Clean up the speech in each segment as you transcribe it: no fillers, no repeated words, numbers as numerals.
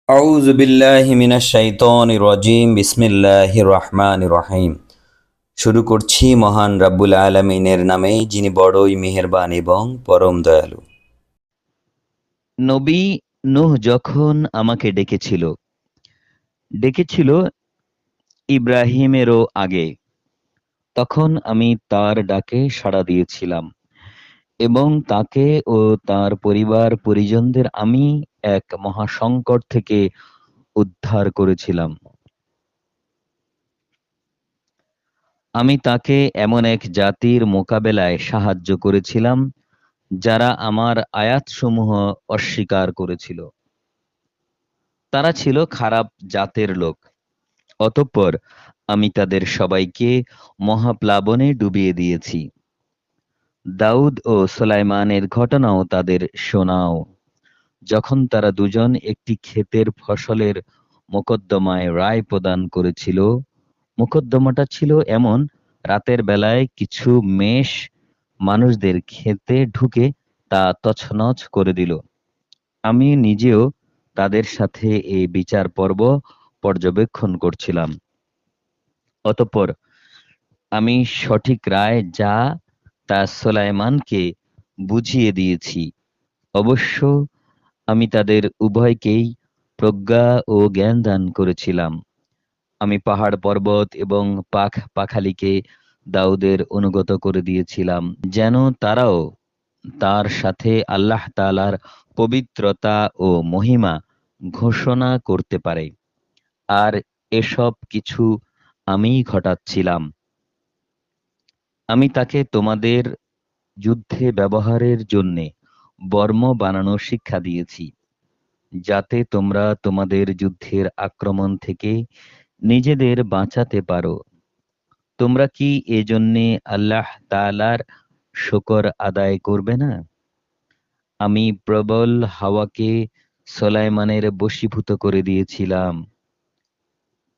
আউযু বিল্লাহি মিনাশ শাইতানির রাজিম বিসমিল্লাহির রহমানির রহিম। শুরু করছি মহান রাব্বুল আলামিনের নামে, যিনি বড়ই মেহেরবান এবং পরম দয়ালু। নবী নূহ যখন আমাকে ডেকেছিল ইব্রাহিমেরও আগে, তখন আমি তার ডাকে সাড়া দিয়েছিলাম এবং তাকে ও তার পরিবার পরিজনদের আমি এক মহাসংকট থেকে উদ্ধার করেছিলাম। আমি তাকে এমন এক জাতির মোকাবেলায় সাহায্য করেছিলাম যারা আমার আয়াতসমূহ অস্বীকার করেছিল। তারা ছিল খারাপ জাতের লোক। অতঃপর আমি তাদের সবাইকে মহাপ্লাবনে ডুবিয়ে দিয়েছি। দাউদ ও সুলাইমানের ঘটনাও তাদের শোনাও। যখন তারা দুজন একটি ক্ষেতের ফসলের মোকদ্দমায় রায় প্রদান করেছিল, মোকদ্দমাটা ছিল এমন: রাতের বেলায় কিছু মেষ মানুষদের ক্ষেতে ঢুকে তা তছনছ করে দিল। আমি নিজেও তাদের সাথে এই বিচার পর্ব পর্যবেক্ষণ করছিলাম। অতঃপর আমি সঠিক রায় যা তা সুলাইমানকে বুঝিয়ে দিয়েছি। অবশ্য আমি তাদের উভয়কেই প্রজ্ঞা ও জ্ঞান দান করেছিলাম। আমি পাহাড় পর্বত এবং পাখালিকে দাউদের অনুগত করে দিয়েছিলাম, যেন তারাও তার সাথে আল্লাহ তাআলার পবিত্রতা ও মহিমা ঘোষণা করতে পারে। আর এসব কিছু আমিই ঘটাচ্ছিলাম। আমি তাকে তোমাদের যুদ্ধে ব্যবহারের জন্যে বর্ম বানানো শিক্ষা দিয়েছি, যাতে তোমরা তোমাদের যুদ্ধের আক্রমণ থেকে নিজেদের বাঁচাতে পারো। তোমরা কি এজন্যে আল্লাহ তাআলার শুকর আদায় করবে না? আমি প্রবল হাওয়াকে সুলাইমানের বশীভূত করে দিয়েছিলাম।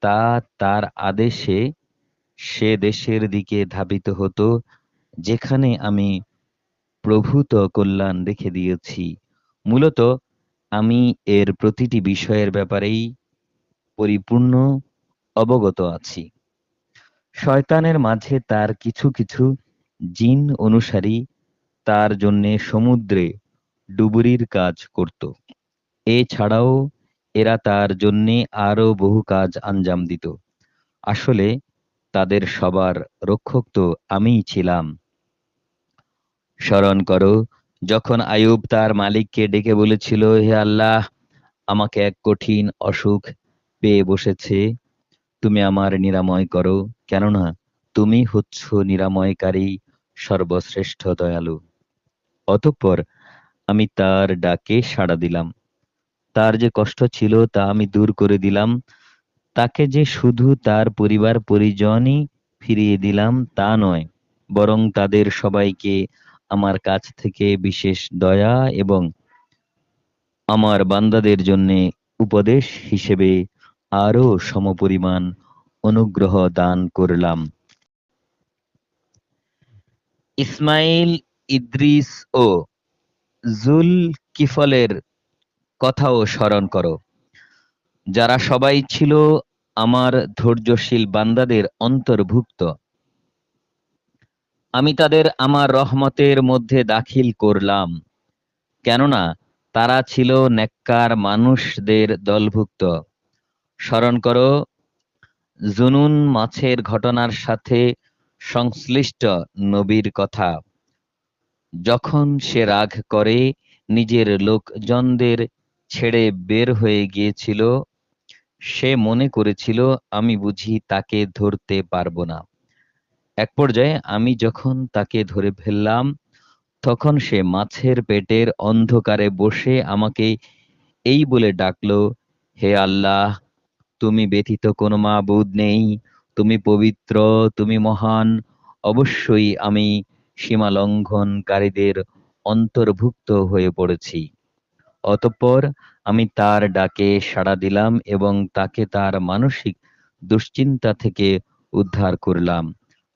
তা তার আদেশে সে দেশের দিকে ধাবিত হতো যেখানে আমি প্রভূত কল্যাণ রেখে দিয়েছি। মূলত আমি এর প্রতিটি বিষয়ের ব্যাপারেই পরিপূর্ণ অবগত আছি। শয়তানের মাঝে তার কিছু কিছু জিন অনুসারী তার জন্যে সমুদ্রে ডুবুরির কাজ করত। এছাড়াও এরা তার জন্যে আরো বহু কাজ আঞ্জাম দিত। আসলে তাদের সবার রক্ষক তো আমিই ছিলাম। স্মরণ করো, যখন আইয়ুব তার মালিককে ডেকে বলেছিল, হে আল্লাহ, আমাকে এক কঠিন অসুখ পেয়ে বসেছে, তুমি আমার নিরাময় করো, কেননা তুমি হচ্ছ নিরাময়কারী, সর্বশ্রেষ্ঠ দয়ালু। অতঃপর আমি তার ডাকে সাড়া দিলাম। তার যে কষ্ট ছিল তা আমি দূর করে দিলাম। তাকে যে শুধু তার পরিবার পরিজনই ফিরিয়ে দিলাম তা নয়, বরং তাদের সবাইকে আমার কাছ থেকে বিশেষ দয়া এবং আমার বান্দাদের জন্যে উপদেশ হিসেবে আরো সমপরিমাণ অনুগ্রহ দান করলাম। ইসমাইল, ইদ্রিস ও যুলকিফলের কথাও স্মরণ করো, যারা সবাই ছিল আমার ধৈর্যশীল বান্দাদের অন্তর্ভুক্ত। আমি তাদের আমার রহমতের মধ্যে দাখিল করলাম, কেননা তারা ছিল নেককার মানুষদের দলভুক্ত। স্মরণ করো জুনুন মাছের ঘটনার সাথে সংশ্লিষ্ট নবীর কথা। যখন সে রাগ করে নিজের লোকজনদের ছেড়ে বের হয়ে গিয়েছিল, সে মনে করেছিল আমি বুঝি তাকে ধরতে পারবো না। এক পর্যায়ে আমি যখন তাকে ধরে ফেললাম, তখন সে মাছের পেটের অন্ধকারে বসে আমাকে এই বলে ডাকলো, হে আল্লাহ, তুমি ব্যতীত কোনো মাবুদ নেই, তুমি পবিত্র, তুমি মহান। অবশ্যই আমি সীমা লঙ্ঘনকারীদের অন্তর্ভুক্ত হয়ে পড়েছি। অতঃপর আমি তার ডাকে সাড়া দিলাম এবং তাকে তার মানসিক দুশ্চিন্তা থেকে উদ্ধার করলাম।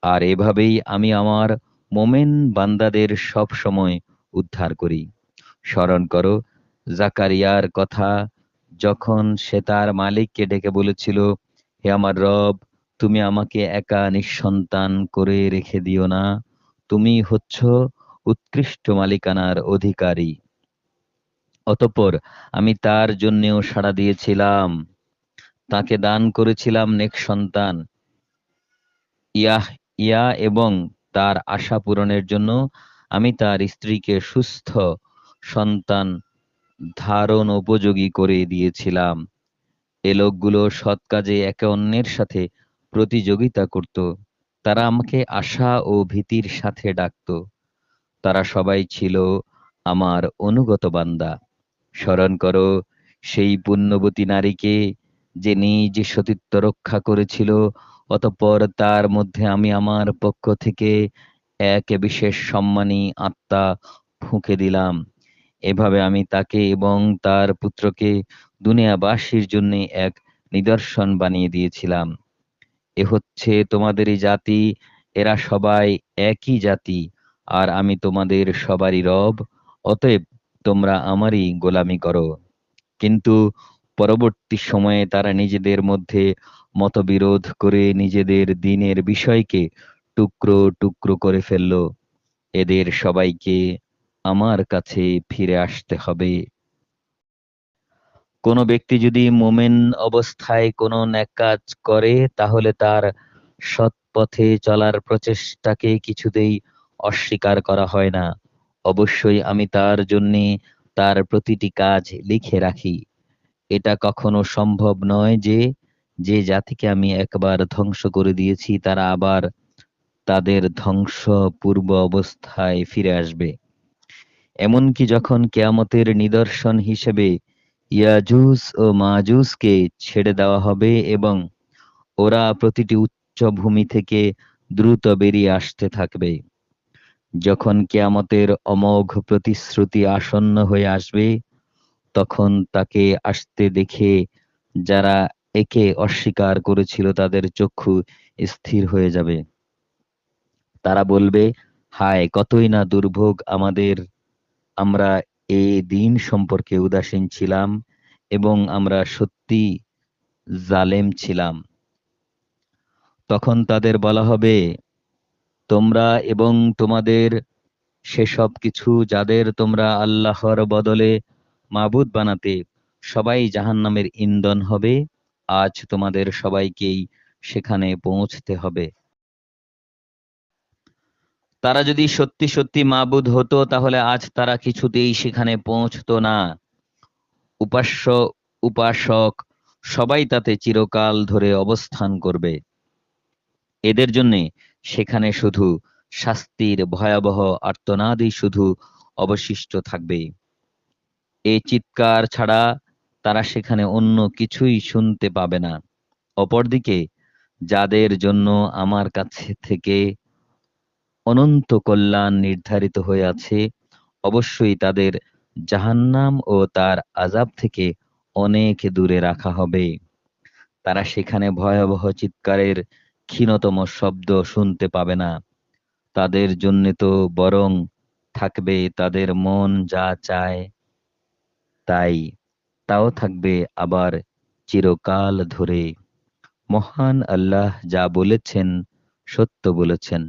আর এভাবেই আমি আমার মোমেন বান্দাদের সব সময় উদ্ধার করি। স্মরণ করো জাকারিয়ার কথা, যখন সে তার মালিককে ডেকে বলেছিল, হে আমার রব, তুমি আমাকে একা নিঃসন্তান করে রেখে দিও না, তুমি হচ্ছ উৎকৃষ্ট মালিকানার অধিকারী। অতঃপর আমি তার জন্যেও সাড়া দিয়েছিলাম, তাকে দান করেছিলাম নেক সন্তান ইয়াহ ইয়া এবং তার আশা পূরণের জন্য আমি তার স্ত্রীকে সুস্থ সন্তান ধারণ উপযোগী করে দিয়েছিলাম। এ লোকগুলো সৎ কাজে একে অন্যের সাথে প্রতিযোগিতা করত। তারা আমাকে আশা ও ভীতির সাথে ডাকত। তারা সবাই ছিল আমার অনুগত বান্দা। স্মরণ করো সেই পুণ্যবতী নারীকে, যে নিজ সতীত্ব রক্ষা করেছিল, অতঃপর তার মধ্যে আমি আমার পক্ষ থেকে এক বিশেষ সম্মানী আত্মা ফুঁকে দিলাম। এভাবে আমি তাকে এবং তার পুত্রকে দুনিয়াবাসীর জন্য এক নিদর্শন বানিয়ে দিয়েছিলাম। এ হচ্ছে তোমাদেরই জাতি, এরা সবাই একই জাতি, আর আমি তোমাদের সবারই রব, অতএব তোমরা আমারই গোলামি করো। কিন্তু পরবর্তী সময়ে তারা নিজেদের মধ্যে মতবিরোধ করে নিজেদের দ্বীনের বিষয়কে টুকরো টুকরো করে ফেলল। এদের সবাইকে আমার কাছে ফিরে আসতে হবে। কোনো ব্যক্তি যদি মোমেন অবস্থায় কোনো নেক কাজ করে, তাহলে তার সৎ পথে চলার প্রচেষ্টাকে কিছুতেই অস্বীকার করা হয় না। অবশ্যই আমি তার জন্যে তার প্রতিটি কাজ লিখে রাখি। এটা কখনো সম্ভব নয় যে, যে জাতিকে আমি একবার ধ্বংস করে দিয়েছি তারা আবার তাদের ধ্বংস পূর্ব অবস্থায় ফিরে আসবে। এমনকি যখন কিয়ামতের নিদর্শন হিসেবে ইয়াজুজ ও মাজুজকে ছেড়ে দেওয়া হবে এবং ওরা প্রতিটি উচ্চভূমি থেকে দ্রুত বেরিয়ে আসতে থাকবে, যখন কিয়ামতের অমোঘ প্রতিশ্রুতি আসন্ন হয়ে আসবে, তখন তাকে আসতে দেখে যারা একে অস্বীকার করেছিল তাদের চক্ষু স্থির হয়ে যাবে। তারা বলবে, হায় কতই না দুর্ভোগ আমাদের, আমরা এ দিন সম্পর্কে উদাসীন ছিলাম এবং আমরা সত্যি জালেম ছিলাম। তখন তাদের বলা হবে, তোমরা এবং তোমাদের সেসব কিছু যাদের তোমরা আল্লাহর বদলে মাবুদ বানাতে, সবাই জাহান্নামের ইন্ধন হবে। আজ তোমাদের সবাইকেই সেখানে পৌঁছতে হবে। তারা যদি সত্যি সত্যি মাবুদ হতো, তাহলে আজ তারা কিছুতেই সেখানে পৌঁছতো না। উপাস্য উপাসক সবাই তাতে চিরকাল ধরে অবস্থান করবে। এদের জন্য সেখানে শুধু শাস্তির ভয়াবহ আর্তনাদই শুধু অবশিষ্ট থাকবে। এই চিৎকার ছাড়া তারা সেখানে অন্য কিছুই শুনতে পাবে না। অপরদিকে যাদের জন্য আমার কাছে থেকে অনন্ত কল্যাণ নির্ধারিত হয়ে আছে, অবশ্যই তাদের জাহান্নাম ও তার আযাব থেকে অনেক দূরে রাখা হবে। তারা সেখানে ভয়াবহ চিৎকারের ক্ষীণতম শব্দ শুনতে পাবে না। তাদের জন্য তো বরং থাকবে তাদের মন যা চায় তাই, তাও থাকবে আবার চিরকাল ধরে। মহান আল্লাহ যা বলেছেন সত্য বলেছেন।